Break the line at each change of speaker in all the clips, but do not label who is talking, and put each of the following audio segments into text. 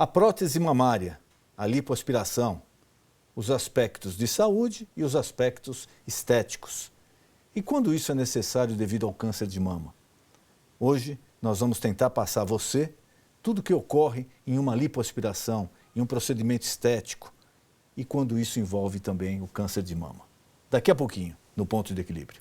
A prótese mamária, a lipoaspiração, os aspectos de saúde e os aspectos estéticos. E quando isso é necessário devido ao câncer de mama? Hoje nós vamos tentar passar a você tudo o que ocorre em uma lipoaspiração, em um procedimento estético e quando isso envolve também o câncer de mama. Daqui a pouquinho, no Ponto de Equilíbrio.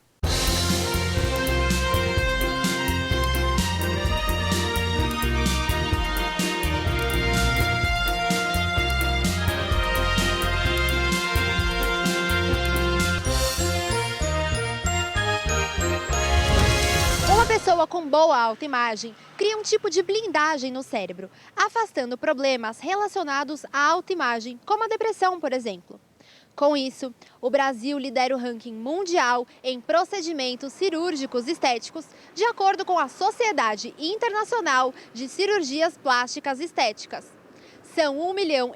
Uma pessoa com boa autoimagem cria um tipo de blindagem no cérebro, afastando problemas relacionados à autoimagem, como a depressão, por exemplo. Com isso, o Brasil lidera o ranking mundial em procedimentos cirúrgicos estéticos, de acordo com a Sociedade Internacional de Cirurgias Plásticas Estéticas. São 1,5 milhão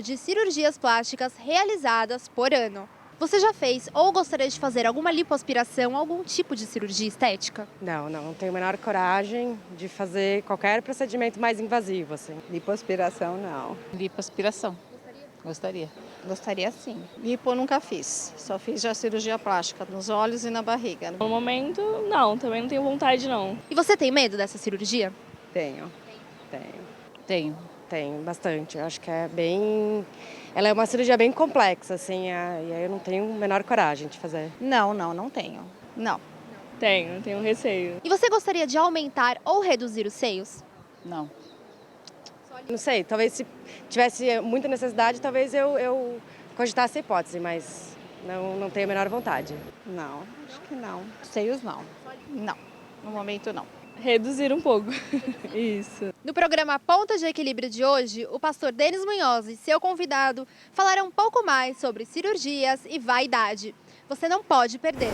de cirurgias plásticas realizadas por ano. Você já fez ou gostaria de fazer alguma lipoaspiração, algum tipo de cirurgia estética?
Não tenho a menor coragem de fazer qualquer procedimento mais invasivo, assim.
Lipoaspiração, não.
Lipoaspiração. Gostaria.
Gostaria sim. Lipo nunca fiz, só fiz já cirurgia plástica nos olhos e na barriga.
No momento, não, também não tenho vontade não.
E você tem medo dessa cirurgia?
Tenho.
Tenho
Bastante. Eu acho que é bem... Ela é uma cirurgia bem complexa, assim, e aí eu não tenho a menor coragem de fazer.
Não tenho. Não.
Tenho receio.
E você gostaria de aumentar ou reduzir os seios?
Não.
Não sei, talvez se tivesse muita necessidade, talvez eu cogitasse a hipótese, mas não tenho a menor vontade.
Não, acho que não. Seios não. Não, no momento não.
Reduzir um pouco. Isso.
No programa Ponto de Equilíbrio de hoje, o pastor Denis Munhoz e seu convidado falaram um pouco mais sobre cirurgias e vaidade. Você não pode perder.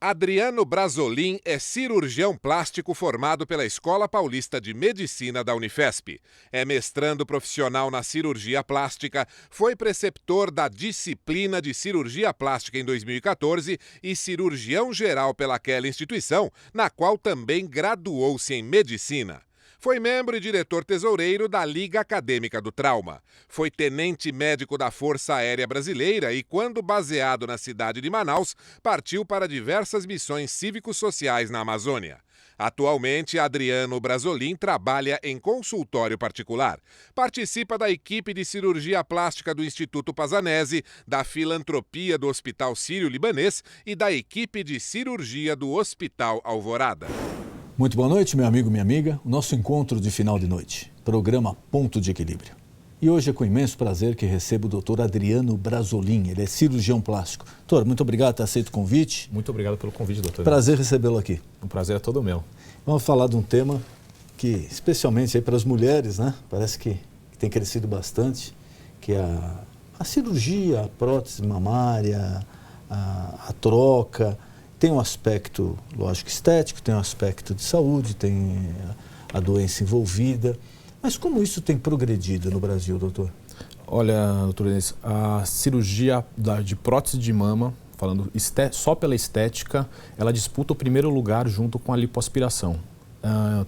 Adriano Brasolin é cirurgião plástico formado pela Escola Paulista de Medicina da Unifesp. É mestrando profissional na cirurgia plástica, foi preceptor da disciplina de cirurgia plástica em 2014 e cirurgião geral pelaquela instituição, na qual também graduou-se em medicina. Foi membro e diretor tesoureiro da Liga Acadêmica do Trauma. Foi tenente médico da Força Aérea Brasileira e, quando baseado na cidade de Manaus, partiu para diversas missões cívico-sociais na Amazônia. Atualmente, Adriano Brasolin trabalha em consultório particular. Participa da equipe de cirurgia plástica do Instituto Pazanese, da filantropia do Hospital Sírio-Libanês e da equipe de cirurgia do Hospital Alvorada.
Muito boa noite, meu amigo, minha amiga. O nosso encontro de final de noite, programa Ponto de Equilíbrio. E hoje é com imenso prazer que recebo o doutor Adriano Brasolin. Ele é cirurgião plástico. Doutor, muito obrigado por ter aceito o convite.
Muito obrigado pelo convite, doutor.
Prazer recebê-lo aqui.
O prazer é todo meu.
Vamos falar de um tema que, especialmente aí para as mulheres, né? Parece que tem crescido bastante, que é a cirurgia, a prótese mamária, a troca. Tem um aspecto, lógico, estético, tem um aspecto de saúde, tem a doença envolvida. Mas como isso tem progredido no Brasil, doutor?
Olha, doutor Denis, a cirurgia de prótese de mama, falando só pela estética, ela disputa o primeiro lugar junto com a lipoaspiração.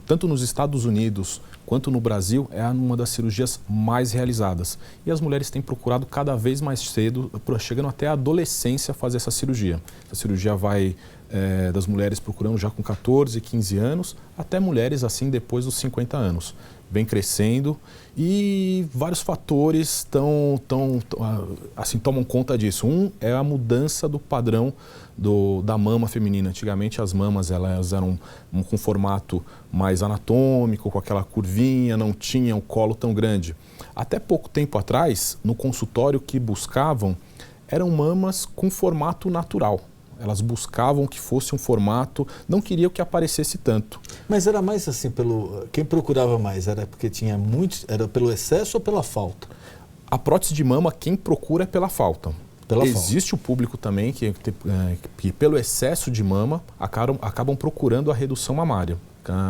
Tanto nos Estados Unidos quanto no Brasil, é uma das cirurgias mais realizadas. E as mulheres têm procurado cada vez mais cedo, chegando até a adolescência, fazer essa cirurgia. Essa cirurgia vai das mulheres procurando já com 14, 15 anos, até mulheres assim depois dos 50 anos. Vem crescendo e vários fatores tomam conta disso. Um é a mudança do padrão da mama feminina. Antigamente as mamas elas eram com formato mais anatômico, com aquela curvinha, não tinha o colo tão grande. Até pouco tempo atrás, no consultório que buscavam, eram mamas com formato natural. Elas buscavam que fosse um formato, não queriam que aparecesse tanto.
Mas era mais assim, quem procurava mais? Era porque tinha era pelo excesso ou pela falta?
A prótese de mama, quem procura é pela falta. Existe o público também que pelo excesso de mama acabam procurando a redução mamária,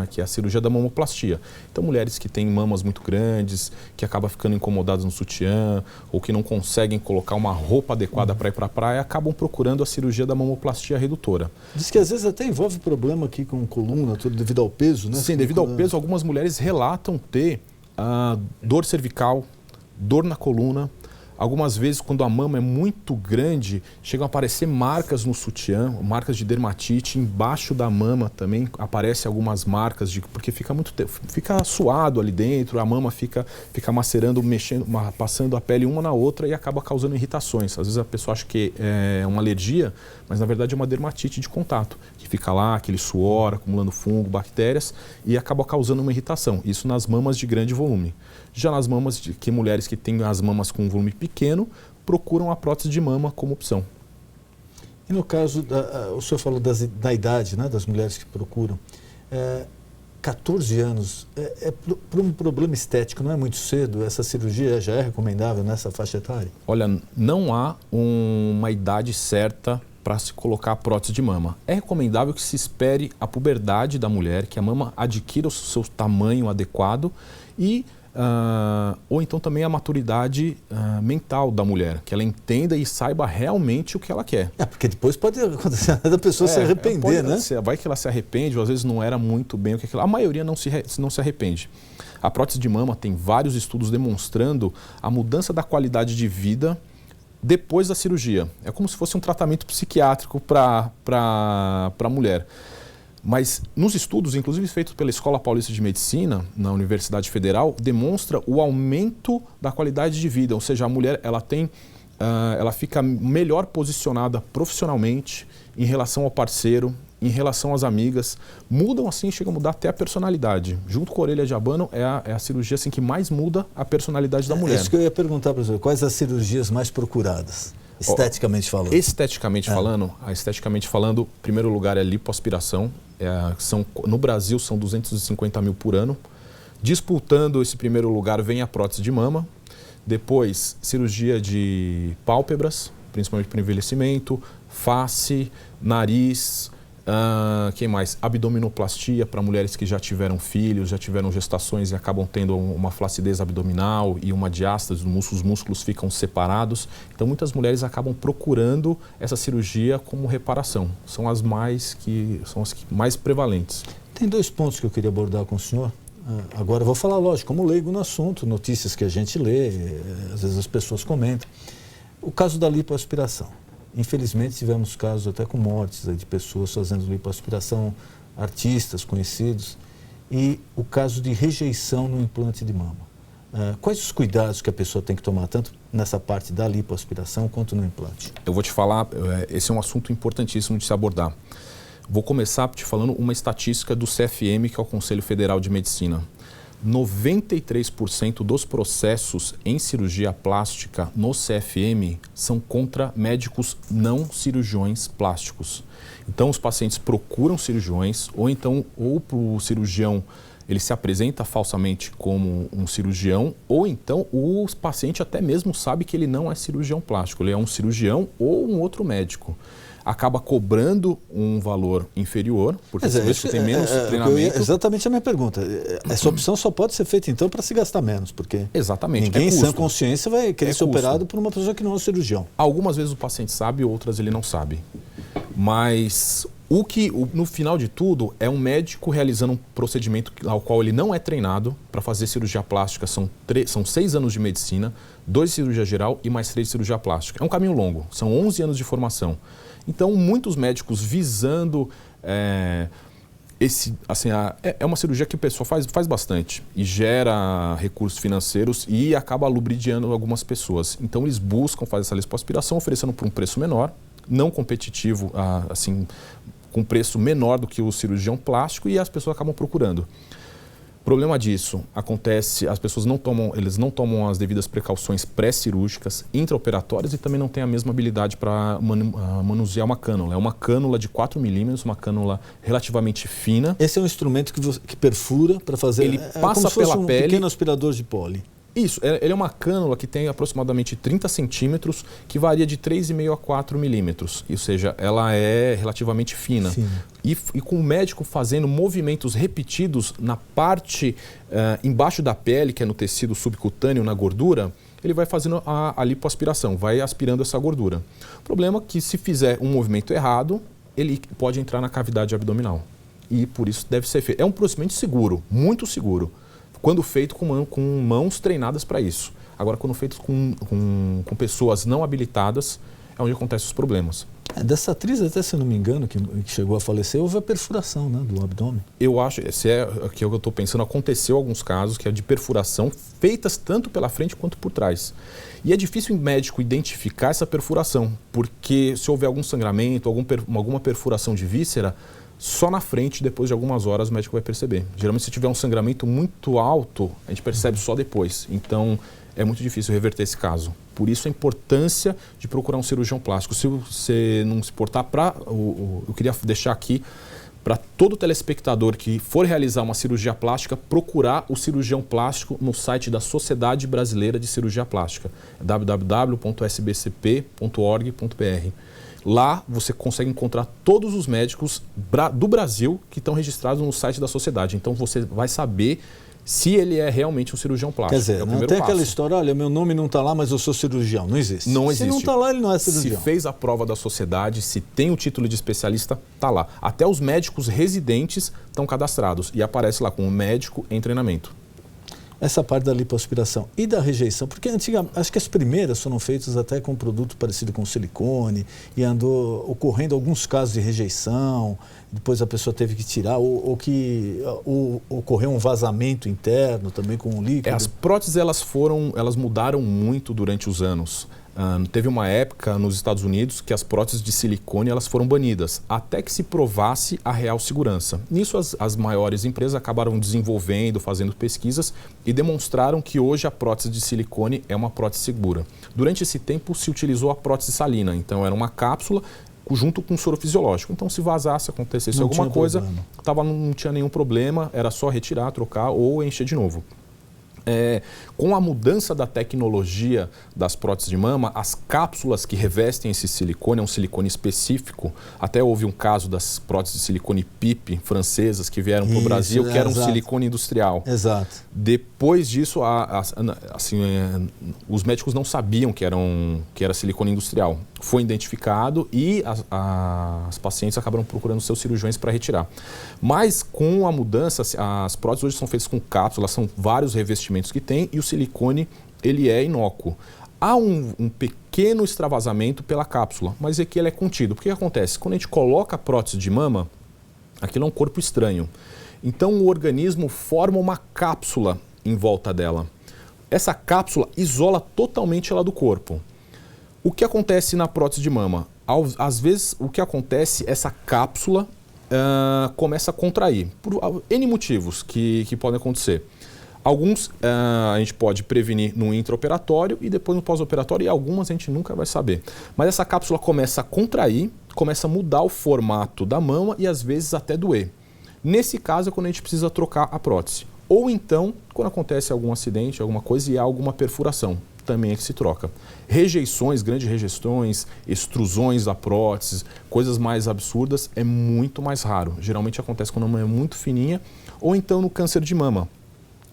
que é a cirurgia da mamoplastia. Então, mulheres que têm mamas muito grandes, que acabam ficando incomodadas no sutiã, ou que não conseguem colocar uma roupa adequada para ir para a praia, acabam procurando a cirurgia da mamoplastia redutora.
Diz que às vezes até envolve problema aqui com coluna, tudo devido ao peso, né?
Sim, devido ao peso, algumas mulheres relatam ter dor cervical, dor na coluna. Algumas vezes, quando a mama é muito grande, chegam a aparecer marcas no sutiã, marcas de dermatite. Embaixo da mama também aparecem algumas marcas, porque fica suado ali dentro, a mama fica macerando, mexendo, passando a pele uma na outra e acaba causando irritações. Às vezes a pessoa acha que é uma alergia, mas na verdade é uma dermatite de contato, que fica lá, aquele suor, acumulando fungo, bactérias, e acaba causando uma irritação. Isso nas mamas de grande volume. Já nas mamas, mulheres que têm as mamas com volume pequeno, procuram a prótese de mama como opção.
E no caso, o senhor falou da idade, né, das mulheres que procuram. 14 anos, para um problema estético, não é muito cedo? Essa cirurgia já é recomendável nessa faixa etária?
Olha, não há uma idade certa para se colocar a prótese de mama. É recomendável que se espere a puberdade da mulher, que a mama adquira o seu tamanho adequado e ou então também a maturidade mental da mulher, que ela entenda e saiba realmente o que ela quer.
Porque depois pode acontecer da pessoa se arrepender, né?
Vai que ela se arrepende, ou às vezes não era muito bem o que aquilo. A maioria não se arrepende. A prótese de mama tem vários estudos demonstrando a mudança da qualidade de vida depois da cirurgia. É como se fosse um tratamento psiquiátrico para a mulher. Mas nos estudos, inclusive feitos pela Escola Paulista de Medicina, na Universidade Federal, demonstra o aumento da qualidade de vida. Ou seja, a mulher ela fica melhor posicionada profissionalmente em relação ao parceiro, em relação às amigas. Mudam assim, chega a mudar até a personalidade. Junto com a orelha de abano, é a cirurgia assim, que mais muda a personalidade da mulher.
É isso que eu ia perguntar para você. Quais as cirurgias mais procuradas? Esteticamente falando.
Esteticamente falando, em primeiro lugar é a lipoaspiração. No Brasil são 250 mil por ano. Disputando esse primeiro lugar vem a prótese de mama. Depois, cirurgia de pálpebras, principalmente para envelhecimento, face, nariz. Quem mais? Abdominoplastia para mulheres que já tiveram filhos, já tiveram gestações e acabam tendo uma flacidez abdominal e uma diástase, os músculos ficam separados. Então muitas mulheres acabam procurando essa cirurgia como reparação. São as mais prevalentes.
Tem dois pontos que eu queria abordar com o senhor. Agora eu vou falar, lógico, como leigo no assunto, notícias que a gente lê, às vezes as pessoas comentam. O caso da lipoaspiração. Infelizmente tivemos casos até com mortes de pessoas fazendo lipoaspiração, artistas conhecidos, e o caso de rejeição no implante de mama. Quais os cuidados que a pessoa tem que tomar, tanto nessa parte da lipoaspiração quanto no implante? Eu
vou te falar, esse é um assunto importantíssimo de se abordar. Vou começar te falando uma estatística do CFM, que é o Conselho Federal de Medicina. 93% dos processos em cirurgia plástica no CFM são contra médicos não cirurgiões plásticos. Então os pacientes procuram cirurgiões ou o cirurgião ele se apresenta falsamente como um cirurgião ou então o paciente até mesmo sabe que ele não é cirurgião plástico, ele é um cirurgião ou um outro médico. Acaba cobrando um valor inferior, porque você tem menos treinamento.
Exatamente a minha pergunta. Essa opção só pode ser feita, então, para se gastar menos, porque ninguém em sã consciência vai querer ser operado por uma pessoa que não é um cirurgião.
Algumas vezes o paciente sabe, outras ele não sabe. Mas no final de tudo, é um médico realizando um procedimento ao qual ele não é treinado para fazer cirurgia plástica. São 6 anos de medicina, 2 de cirurgia geral e mais 3 de cirurgia plástica. É um caminho longo, são 11 anos de formação. Então, muitos médicos visando é uma cirurgia que o pessoal faz bastante e gera recursos financeiros e acaba lubridiando algumas pessoas. Então, eles buscam fazer essa lipoaspiração oferecendo por um preço menor, não competitivo, com preço menor do que o cirurgião plástico e as pessoas acabam procurando. O problema disso acontece, as pessoas não tomam as devidas precauções pré-cirúrgicas, intraoperatórias e também não têm a mesma habilidade para manusear uma cânula. É uma cânula de 4 milímetros, uma cânula relativamente fina.
Esse é um instrumento que perfura para fazer...
Ele passa
como se
pela
fosse um
pele.
Pequeno aspirador de pole.
Isso, ele é uma cânula que tem aproximadamente 30 centímetros, que varia de 3,5 a 4 milímetros. Ou seja, ela é relativamente fina. E com o médico fazendo movimentos repetidos na parte embaixo da pele, que é no tecido subcutâneo, na gordura, ele vai fazendo a lipoaspiração, vai aspirando essa gordura. O problema é que se fizer um movimento errado, ele pode entrar na cavidade abdominal. E por isso deve ser feito. É um procedimento seguro, muito seguro. quando feito com mãos treinadas para isso. Agora, quando feito com pessoas não habilitadas, é onde acontecem os problemas.
Dessa atriz, até se eu não me engano, que chegou a falecer, houve a perfuração, né, do abdômen.
Eu acho, se é o que eu estou pensando, aconteceu alguns casos que é de perfuração feitas tanto pela frente quanto por trás. E é difícil o médico identificar essa perfuração, porque se houver algum sangramento, alguma perfuração de víscera, só na frente, depois de algumas horas, o médico vai perceber. Geralmente, se tiver um sangramento muito alto, a gente percebe só depois. Então, é muito difícil reverter esse caso. Por isso, a importância de procurar um cirurgião plástico. Se você não se importar, eu queria deixar aqui para todo telespectador que for realizar uma cirurgia plástica, procurar o cirurgião plástico no site da Sociedade Brasileira de Cirurgia Plástica, www.sbcp.org.br. Lá você consegue encontrar todos os médicos do Brasil que estão registrados no site da sociedade. Então você vai saber se ele é realmente um cirurgião plástico.
Quer dizer, não tem aquela história, olha, meu nome não está lá, mas eu sou cirurgião. Não existe.
Não existe.
Se não está lá, ele não é cirurgião.
Se fez a prova da sociedade, se tem o título de especialista, está lá. Até os médicos residentes estão cadastrados e aparece lá como médico em treinamento.
Essa parte da lipoaspiração e da rejeição, porque antigamente, acho que as primeiras foram feitas até com um produto parecido com silicone e andou ocorrendo alguns casos de rejeição, depois a pessoa teve que tirar, ou ocorreu um vazamento interno também com o líquido.
As próteses elas mudaram muito durante os anos. Teve uma época nos Estados Unidos que as próteses de silicone elas foram banidas, até que se provasse a real segurança. Nisso as maiores empresas acabaram desenvolvendo, fazendo pesquisas e demonstraram que hoje a prótese de silicone é uma prótese segura. Durante esse tempo se utilizou a prótese salina, então era uma cápsula junto com soro fisiológico. Então se vazasse, acontecesse alguma coisa, não tinha nenhum problema, era só retirar, trocar ou encher de novo. Com a mudança da tecnologia das próteses de mama, as cápsulas que revestem esse silicone, é um silicone específico, até houve um caso das próteses de silicone PIP francesas que vieram para o Brasil, que era um silicone industrial.
Exato.
Depois disso, os médicos não sabiam que era silicone industrial. Foi identificado e as pacientes acabaram procurando seus cirurgiões para retirar. Mas com a mudança, as próteses hoje são feitas com cápsulas, são vários revestimentos que tem e o silicone ele é inócuo. Há um pequeno extravasamento pela cápsula, mas aqui ele é contido. O que acontece? Quando a gente coloca a prótese de mama, aquilo é um corpo estranho. Então o organismo forma uma cápsula em volta dela. Essa cápsula isola totalmente ela do corpo. O que acontece na prótese de mama? Às vezes, o que acontece, essa cápsula começa a contrair, por N motivos que podem acontecer. Alguns a gente pode prevenir no intraoperatório e depois no pós-operatório, e algumas a gente nunca vai saber. Mas essa cápsula começa a contrair, começa a mudar o formato da mama e às vezes até doer. Nesse caso é quando a gente precisa trocar a prótese. Ou então, quando acontece algum acidente, alguma coisa e há alguma perfuração, também é que se troca. Rejeições, grandes rejeições, extrusões da prótese, coisas mais absurdas, é muito mais raro. Geralmente acontece quando a mama é muito fininha, ou então no câncer de mama,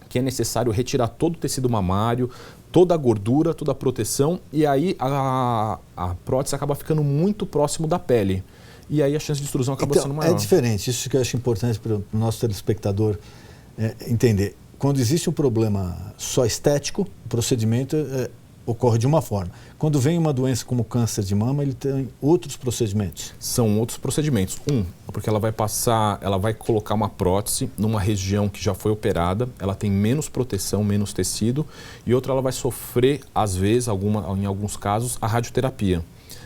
que é necessário retirar todo o tecido mamário, toda a gordura, toda a proteção, e aí a prótese acaba ficando muito próximo da pele. E aí a chance de extrusão acaba sendo maior.
É diferente, isso que eu acho importante para o nosso telespectador entender. Quando existe um problema só estético, o procedimento ocorre de uma forma. Quando vem uma doença como câncer de mama, ele tem outros procedimentos.
São outros procedimentos. Porque ela vai colocar uma prótese numa região que já foi operada, ela tem menos proteção, menos tecido, e outra ela vai sofrer, às vezes, em alguns casos, a radioterapia.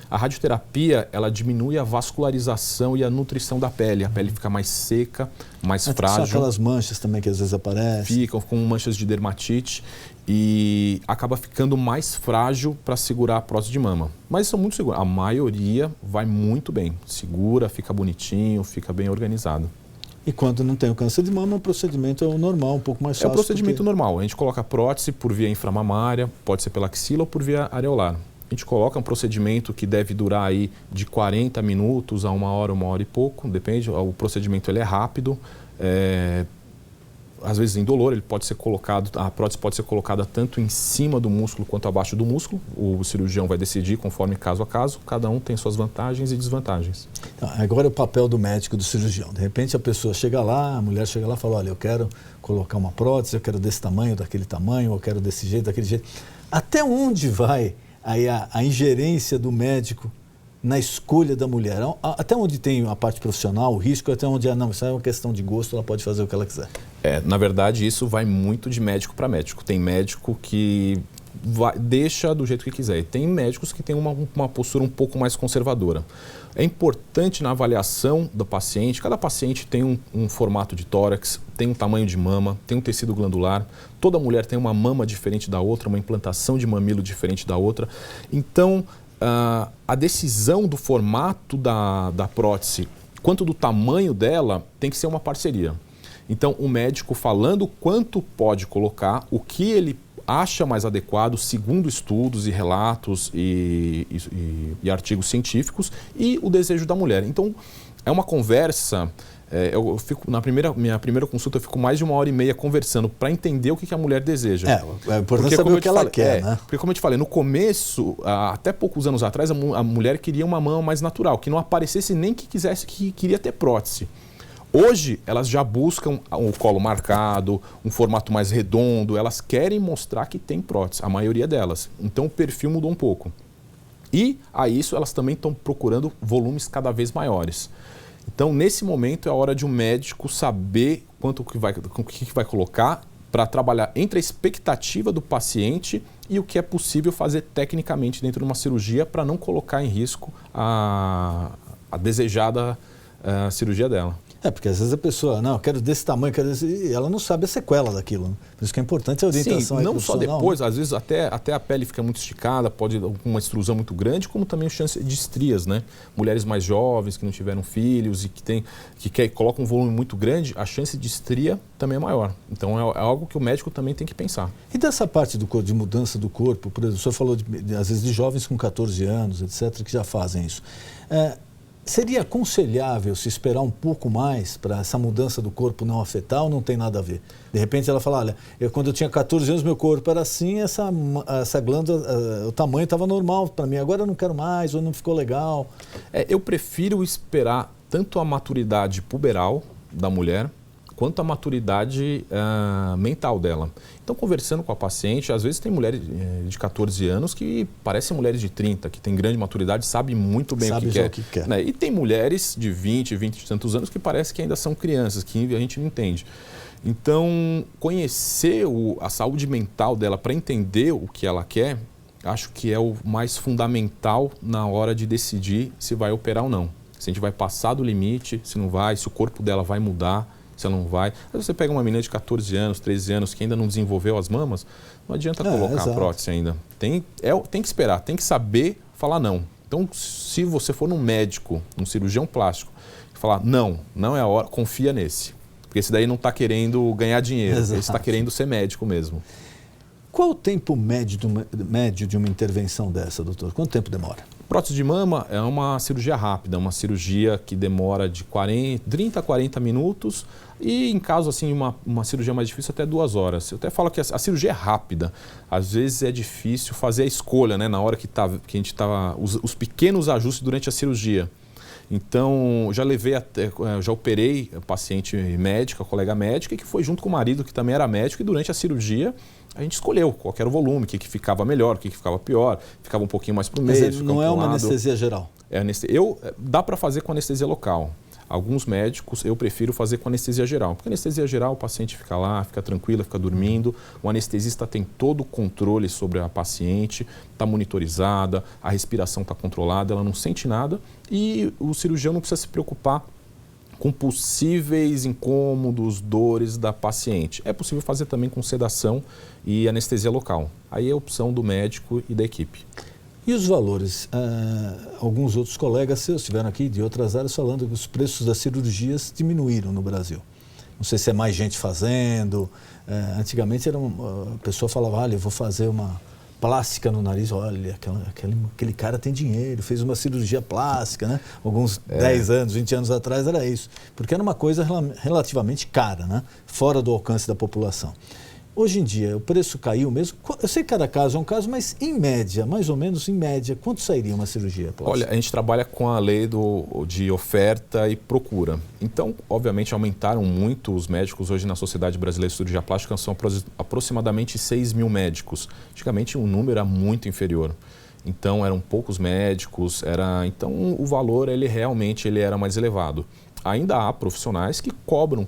A radioterapia, ela diminui a vascularização e a nutrição da pele. A pele fica mais seca, mais frágil.
São aquelas manchas também que às vezes aparecem.
Ficam com manchas de dermatite e acaba ficando mais frágil para segurar a prótese de mama. Mas são muito seguras. A maioria vai muito bem. Segura, fica bonitinho, fica bem organizado.
E quando não tem o câncer de mama, o procedimento é o normal, um pouco mais fácil.
É o procedimento normal. A gente coloca a prótese por via inframamária, pode ser pela axila ou por via areolar. A gente coloca um procedimento que deve durar aí de 40 minutos a 1 hora e pouco, depende. O procedimento ele é rápido, às vezes indolor, ele pode ser colocado, a prótese pode ser colocada tanto em cima do músculo quanto abaixo do músculo. O cirurgião vai decidir conforme caso a caso, cada um tem suas vantagens e desvantagens.
Então, agora é o papel do médico, do cirurgião. De repente a pessoa chega lá, a mulher chega lá e fala, olha, eu quero colocar uma prótese, eu quero desse tamanho, daquele tamanho, eu quero desse jeito, daquele jeito. Até onde vai aí a ingerência do médico na escolha da mulher? Até onde tem a parte profissional, o risco, até onde não, isso é uma questão de gosto, ela pode fazer o que ela quiser.
Na verdade, isso vai muito de médico para médico. Tem médico que deixa do jeito que quiser. E tem médicos que têm uma postura um pouco mais conservadora. É importante na avaliação do paciente, cada paciente tem um formato de tórax, tem um tamanho de mama, tem um tecido glandular, toda mulher tem uma mama diferente da outra, uma implantação de mamilo diferente da outra. Então, a decisão do formato da prótese, quanto do tamanho dela, tem que ser uma parceria. Então, o médico falando quanto pode colocar, o que ele acha mais adequado, segundo estudos e relatos e artigos científicos, e o desejo da mulher. Então, é uma conversa. Eu fico, minha primeira consulta, eu fico mais de 1h30 conversando para entender o que a mulher deseja.
É importante saber o que ela quer, né?
Porque, como eu te falei, no começo, até poucos anos atrás, a mulher queria uma mama mais natural, que não aparecesse nem que queria ter prótese. Hoje, elas já buscam o colo marcado, um formato mais redondo, elas querem mostrar que tem prótese, a maioria delas. Então, o perfil mudou um pouco. E, a isso, elas também estão procurando volumes cada vez maiores. Então, nesse momento, é a hora de um médico saber o que vai colocar para trabalhar entre a expectativa do paciente e o que é possível fazer tecnicamente dentro de uma cirurgia para não colocar em risco a desejada cirurgia dela.
Porque às vezes a pessoa, não, eu quero desse tamanho, quero desse, e ela não sabe a sequela daquilo. Né? Por isso que é importante a orientação.
Sim, não só depois, às vezes até a pele fica muito esticada, pode ter uma extrusão muito grande, como também chance de estrias, né? Mulheres mais jovens que não tiveram filhos e que colocam um volume muito grande, a chance de estria também é maior. Então é algo que o médico também tem que pensar.
E dessa parte de mudança do corpo, por exemplo, o senhor falou às vezes de jovens com 14 anos, etc., que já fazem isso. Seria aconselhável se esperar um pouco mais para essa mudança do corpo não afetar ou não tem nada a ver? De repente ela fala, olha, quando eu tinha 14 anos meu corpo era assim, essa glândula, o tamanho estava normal para mim, agora eu não quero mais ou não ficou legal.
Eu prefiro esperar tanto a maturidade puberal da mulher quanto a maturidade mental dela. Então, conversando com a paciente, às vezes tem mulheres de 14 anos que parecem mulheres de 30, que têm grande maturidade, sabem muito bem o que quer. Né? E tem mulheres de 20 e tantos anos que parece que ainda são crianças, que a gente não entende. Então, conhecer a saúde mental dela para entender o que ela quer, acho que é o mais fundamental na hora de decidir se vai operar ou não. Se a gente vai passar do limite, se não vai, se o corpo dela vai mudar, se ela não vai. Aí você pega uma menina de 14 anos, 13 anos, que ainda não desenvolveu as mamas, não adianta colocar a prótese ainda. Tem que esperar, tem que saber falar não. Então, se você for num médico, num cirurgião plástico, e falar não é a hora, confia nesse. Porque esse daí não está querendo ganhar dinheiro, ele está querendo ser médico mesmo.
Qual o tempo médio de uma intervenção dessa, doutor? Quanto tempo demora?
Prótese de mama é uma cirurgia rápida, uma cirurgia que demora de 30 a 40 minutos e, em caso assim, uma cirurgia mais difícil, até 2 horas. Eu até falo que a cirurgia é rápida. Às vezes é difícil fazer a escolha, né, na hora que a gente está... Os pequenos ajustes durante a cirurgia. Então, já operei paciente médica, colega médica, que foi junto com o marido, que também era médico, e durante a cirurgia a gente escolheu qual era o volume, o que ficava melhor, o que ficava pior, ficava um pouquinho mais para o meio.
Mas não é uma anestesia geral?
Dá para fazer com anestesia local. Alguns médicos eu prefiro fazer com anestesia geral, porque anestesia geral o paciente fica lá, fica tranquila, fica dormindo, o anestesista tem todo o controle sobre a paciente, está monitorizada, a respiração está controlada, ela não sente nada e o cirurgião não precisa se preocupar com possíveis incômodos, dores da paciente. É possível fazer também com sedação e anestesia local. Aí é a opção do médico e da equipe.
E os valores? Alguns outros colegas seus estiveram aqui de outras áreas falando que os preços das cirurgias diminuíram no Brasil. Não sei se é mais gente fazendo. Antigamente a pessoa falava, olha, eu vou fazer uma plástica no nariz. Olha, aquele cara tem dinheiro, fez uma cirurgia plástica, né? Alguns 10 anos, 20 anos atrás era isso. Porque era uma coisa relativamente cara, né? Fora do alcance da população. Hoje em dia, o preço caiu mesmo. Eu sei que cada caso é um caso, mas em média, mais ou menos em média, quanto sairia uma cirurgia plástica?
Olha, a gente trabalha com a lei de oferta e procura. Então, obviamente, aumentaram muito os médicos. Hoje na Sociedade Brasileira de Cirurgia Plástica são aproximadamente 6 mil médicos. Antigamente o número era muito inferior. Então, eram poucos médicos. Então, o valor realmente era mais elevado. Ainda há profissionais que cobram,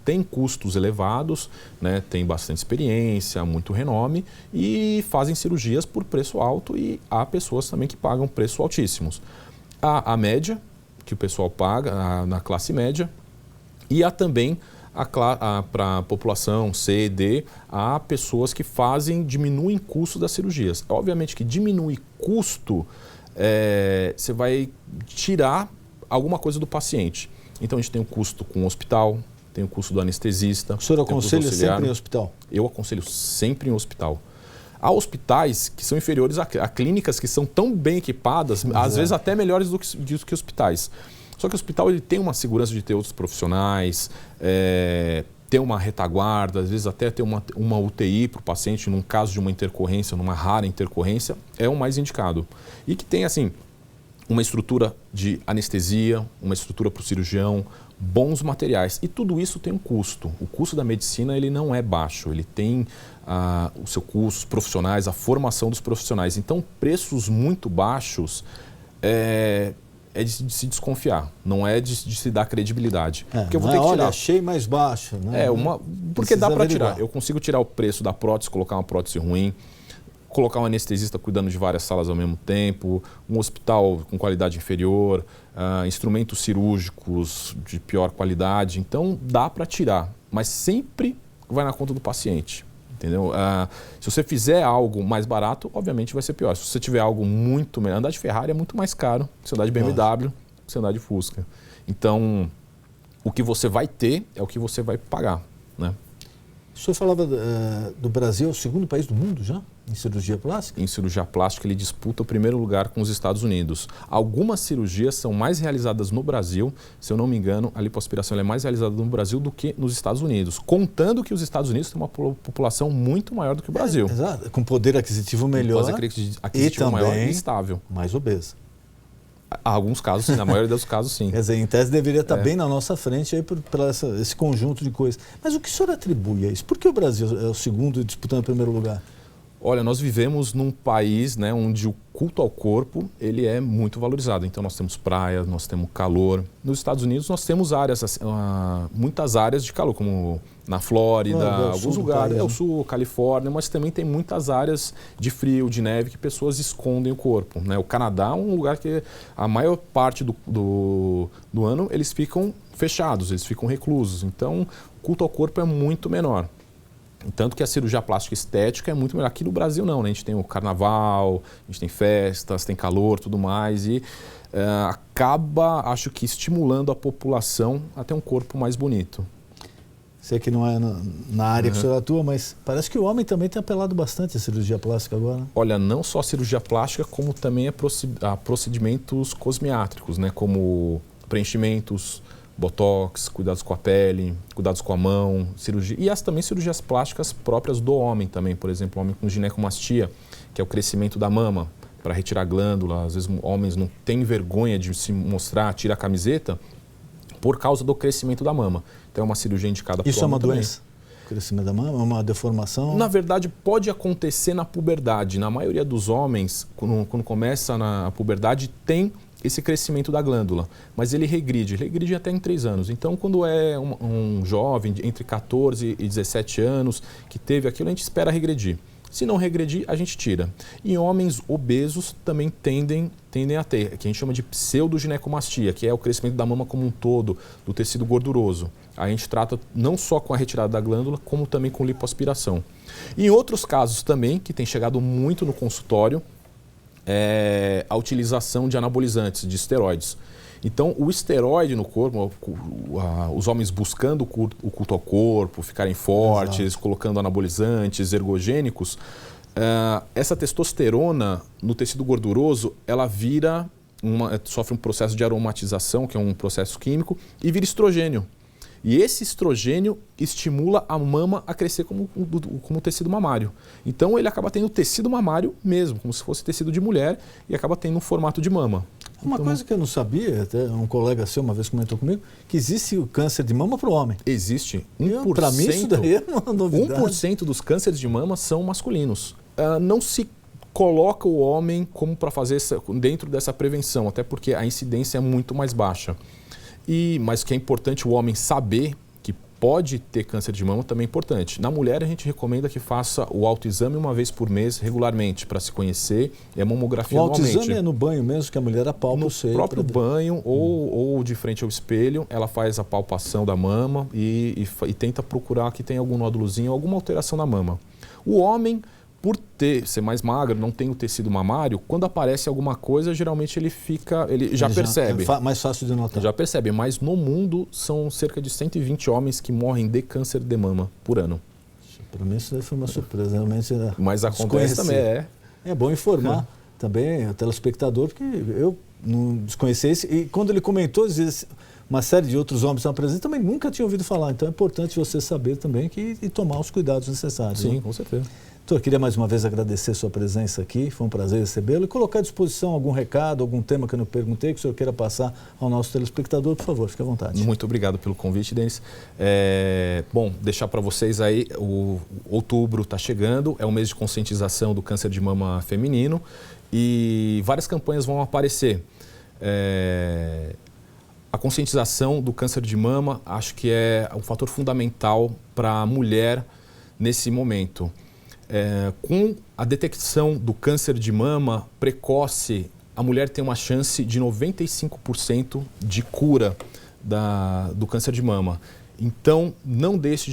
têm custos elevados, né, têm bastante experiência, muito renome e fazem cirurgias por preço alto, e há pessoas também que pagam preços altíssimos. Há a média, que o pessoal paga, na classe média, e há também para a população C e D, há pessoas que diminuem custo das cirurgias. Obviamente que diminuir custo, você vai tirar alguma coisa do paciente. Então a gente tem o custo com o hospital, tem o custo do anestesista.
O senhor aconselha sempre em hospital?
Eu aconselho sempre em hospital. Há hospitais que são inferiores a clínicas que são tão bem equipadas, às vezes até melhores do que hospitais. Só que o hospital ele tem uma segurança de ter outros profissionais, ter uma retaguarda, às vezes até ter uma UTI para o paciente, num caso de uma intercorrência, numa rara intercorrência, é o mais indicado. E que tem, assim, uma estrutura de anestesia, uma estrutura para o cirurgião, bons materiais. E tudo isso tem um custo. O custo da medicina ele não é baixo, ele tem o seu custo, os profissionais, a formação dos profissionais. Então, preços muito baixos é de se desconfiar, não é de se dar credibilidade. Porque eu vou ter que tirar.
Olha, achei mais baixo. Né?
Porque dá para tirar. Eu consigo tirar o preço da prótese, colocar uma prótese ruim, colocar um anestesista cuidando de várias salas ao mesmo tempo, um hospital com qualidade inferior, instrumentos cirúrgicos de pior qualidade. Então, dá para tirar, mas sempre vai na conta do paciente, entendeu? Se você fizer algo mais barato, obviamente vai ser pior. Se você tiver algo muito melhor, andar de Ferrari é muito mais caro que você andar de BMW, que você andar de Fusca. Então, o que você vai ter é o que você vai pagar, né?
O senhor falava do Brasil, é o segundo país do mundo já em cirurgia plástica?
Em cirurgia plástica ele disputa o primeiro lugar com os Estados Unidos. Algumas cirurgias são mais realizadas no Brasil, se eu não me engano, a lipoaspiração é mais realizada no Brasil do que nos Estados Unidos, contando que os Estados Unidos têm uma população muito maior do que o Brasil.
Exato, com poder aquisitivo melhor
e também maior e estável.
Mais obesa.
Há alguns casos, sim, na maioria dos casos, sim.
Quer dizer, em tese deveria estar bem na nossa frente aí por esse conjunto de coisas. Mas o que o senhor atribui a isso? Por que o Brasil é o segundo disputando o primeiro lugar?
Olha, nós vivemos num país, né, onde o culto ao corpo ele é muito valorizado. Então nós temos praias, nós temos calor. Nos Estados Unidos nós temos áreas, muitas áreas de calor, como na Flórida, alguns lugares, o sul, Califórnia, mas também tem muitas áreas de frio, de neve, que pessoas escondem o corpo, né? O Canadá é um lugar que a maior parte do ano eles ficam fechados, eles ficam reclusos. Então o culto ao corpo é muito menor. Tanto que a cirurgia plástica estética é muito melhor. Aqui no Brasil não, né? A gente tem o carnaval, a gente tem festas, tem calor, tudo mais, e acaba, acho que, estimulando a população a ter um corpo mais bonito.
Sei que não é na área que o senhor atua, mas parece que o homem também tem apelado bastante à cirurgia plástica agora. Né?
Olha, não só a cirurgia plástica, como também a procedimentos cosmiátricos, né? Como preenchimentos, botox, cuidados com a pele, cuidados com a mão, cirurgia, e também cirurgias plásticas próprias do homem também, por exemplo, o homem com ginecomastia, que é o crescimento da mama, para retirar a glândula. Às vezes homens não têm vergonha de se mostrar, tira a camiseta, por causa do crescimento da mama. Então é uma cirurgia indicada para o homem.
Isso é uma
também.
doença? O crescimento da mama é uma deformação?
Na verdade, pode acontecer na puberdade. Na maioria dos homens, quando começa na puberdade, tem esse crescimento da glândula, mas ele regride até em 3 anos. Então, quando é um jovem entre 14 e 17 anos que teve aquilo, a gente espera regredir. Se não regredir, a gente tira. E homens obesos também tendem a ter, que a gente chama de pseudoginecomastia, que é o crescimento da mama como um todo, do tecido gorduroso. A gente trata não só com a retirada da glândula, como também com lipoaspiração. Em outros casos também, que tem chegado muito no consultório, a utilização de anabolizantes, de esteroides. Então, o esteroide no corpo, os homens buscando o culto ao corpo, ficarem fortes, colocando anabolizantes, ergogênicos, Essa testosterona no tecido gorduroso, ela sofre um processo de aromatização, que é um processo químico, e vira estrogênio. E esse estrogênio estimula a mama a crescer como tecido mamário. Então ele acaba tendo tecido mamário mesmo, como se fosse tecido de mulher, e acaba tendo um formato de mama.
Uma coisa que eu não sabia, até um colega seu uma vez comentou comigo, que existe o câncer de mama para o homem.
Existe. 1%,
Para mim isso daí é uma novidade.
1% dos cânceres de mama são masculinos. Não se coloca o homem como para fazer dentro dessa prevenção, até porque a incidência é muito mais baixa. Mas que é importante o homem saber que pode ter câncer de mama também é importante. Na mulher, a gente recomenda que faça o autoexame uma vez por mês, regularmente, para se conhecer, e a mamografia anualmente.
O autoexame é no banho mesmo, que a mulher apalpa o seio.
No próprio banho ou de frente ao espelho, ela faz a palpação da mama e tenta procurar que tem algum nódulozinho, alguma alteração na mama. O homem, por ser mais magro, não tem o tecido mamário, quando aparece alguma coisa, geralmente ele já percebe.
É mais fácil de notar.
Já percebe, mas no mundo são cerca de 120 homens que morrem de câncer de mama por ano.
Para mim isso daí foi uma surpresa, realmente.
Mas acontece também,
É bom informar também o telespectador, porque eu não desconhecia isso. E quando ele comentou, uma série de outros homens estavam presentes, também nunca tinha ouvido falar. Então é importante você saber também e tomar os cuidados necessários.
Sim,
né?
com certeza.
Doutor, queria mais uma vez agradecer a sua presença aqui, foi um prazer recebê-lo e colocar à disposição algum recado, algum tema que eu não perguntei, que o senhor queira passar ao nosso telespectador, por favor, fique à vontade.
Muito obrigado pelo convite, Denis. Bom, deixar para vocês aí, o outubro está chegando, é um mês de conscientização do câncer de mama feminino e várias campanhas vão aparecer. A conscientização do câncer de mama, acho que é um fator fundamental para a mulher nesse momento. Com a detecção do câncer de mama precoce, a mulher tem uma chance de 95% de cura do câncer de mama. Então, não deixe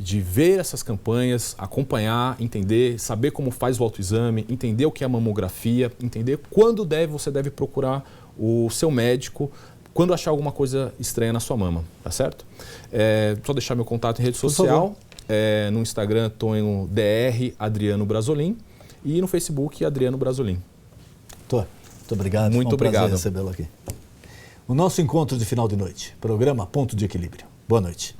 de ver essas campanhas, acompanhar, entender, saber como faz o autoexame, entender o que é a mamografia, entender quando você deve procurar o seu médico, quando achar alguma coisa estranha na sua mama, tá certo? Só deixar meu contato em rede social. No Instagram, Tonho DR Adriano Brasolin e no Facebook, Adriano Brasolin.
Muito obrigado.
Muito obrigado.
Recebê-lo aqui. O nosso encontro de final de noite, programa Ponto de Equilíbrio. Boa noite.